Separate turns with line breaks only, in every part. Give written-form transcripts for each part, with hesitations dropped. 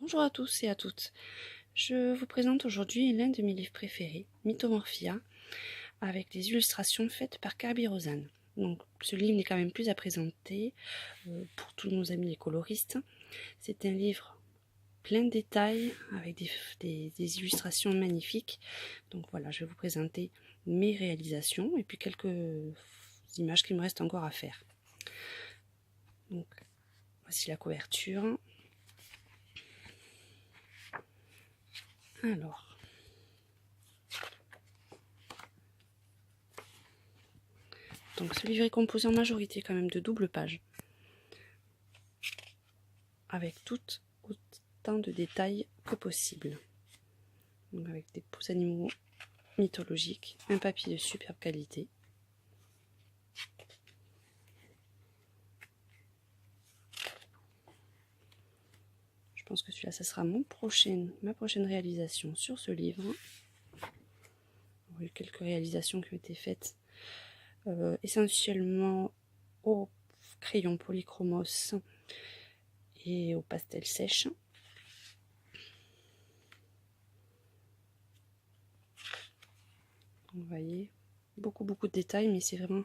Bonjour à tous et à toutes. Je vous présente aujourd'hui l'un de mes livres préférés, Mythomorphia, avec des illustrations faites par Kerby Rosanes. Donc ce livre n'est quand même plus à présenter pour tous nos amis les coloristes. C'est un livre plein de détails avec des illustrations magnifiques. Donc voilà, je vais vous présenter mes réalisations et puis quelques images qui me restent encore à faire. Donc voici la couverture. Alors, donc ce livre est composé en majorité quand même de doubles pages, avec autant de détails que possible. Donc avec des beaux animaux mythologiques, un papier de superbe qualité. Je pense que celui-là, ça sera ma prochaine réalisation sur ce livre. Il y a eu quelques réalisations qui ont été faites essentiellement au crayon polychromos et au pastel sèche. Vous voyez, beaucoup de détails, mais c'est vraiment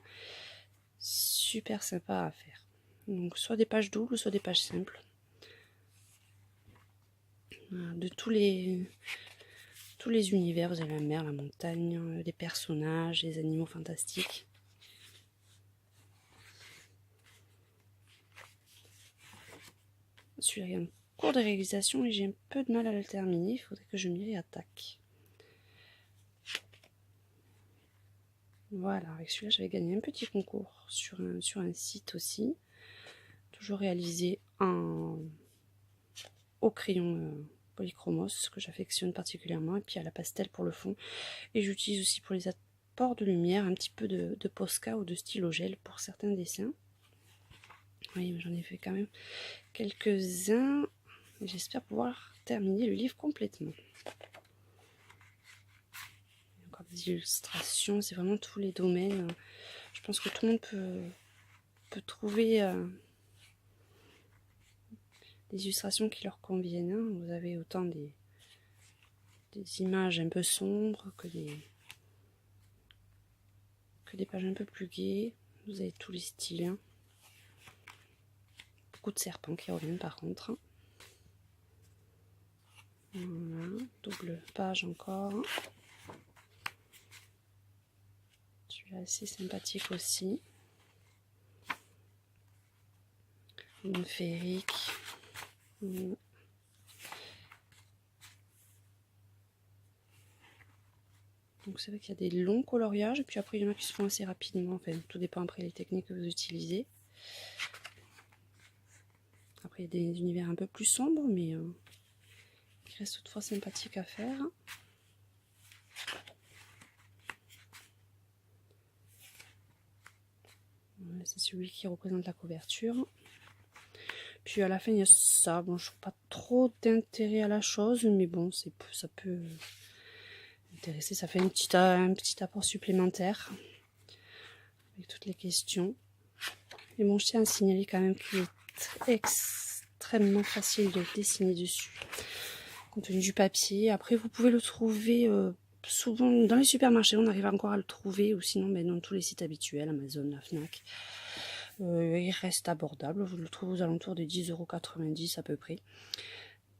super sympa à faire. Donc soit des pages doubles, soit des pages simples. De tous les univers, vous avez la mer, la montagne, les personnages, les animaux fantastiques. Celui-là est en cours de réalisation et j'ai un peu de mal à le terminer, il faudrait que je m'y réattaque. Voilà, avec celui-là j'avais gagné un petit concours sur un site aussi, toujours réalisé au crayon polychromos que j'affectionne particulièrement, et puis à la pastel pour le fond, et j'utilise aussi pour les apports de lumière un petit peu de Posca ou de stylo gel pour certains dessins. Oui, j'en ai fait quand même quelques-uns, j'espère pouvoir terminer le livre complètement. Encore des illustrations, c'est vraiment tous les domaines. Je pense que tout le monde peut trouver des illustrations qui leur conviennent. Vous avez autant des images un peu sombres que des pages un peu plus gaies. Vous avez tous les styles. Beaucoup de serpents qui reviennent par contre. Voilà, double page encore. Celui-là assez sympathique aussi. Une féerique. Donc c'est vrai qu'il y a des longs coloriages, et puis après il y en a qui se font assez rapidement. Enfin, tout dépend après les techniques que vous utilisez. Après il y a des univers un peu plus sombres, mais qui restent toutefois sympathiques à faire. Voilà, c'est celui qui représente la couverture. Puis à la fin il y a ça. Bon, je trouve pas trop d'intérêt à la chose, mais bon, ça peut intéresser. Ça fait un petit apport supplémentaire avec toutes les questions. Et bon, je tiens à signaler quand même qu'il est extrêmement facile de dessiner dessus, compte tenu du papier. Après, vous pouvez le trouver souvent dans les supermarchés, on arrive encore à le trouver, ou sinon dans tous les sites habituels, Amazon, la Fnac. Il reste abordable, je le trouve aux alentours des 10,90 € à peu près.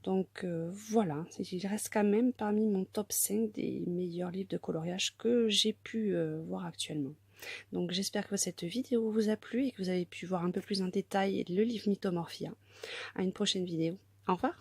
Donc voilà, il reste quand même parmi mon top 5 des meilleurs livres de coloriage que j'ai pu voir actuellement. Donc j'espère que cette vidéo vous a plu et que vous avez pu voir un peu plus en détail le livre Mythomorphia. À une prochaine vidéo. Au revoir.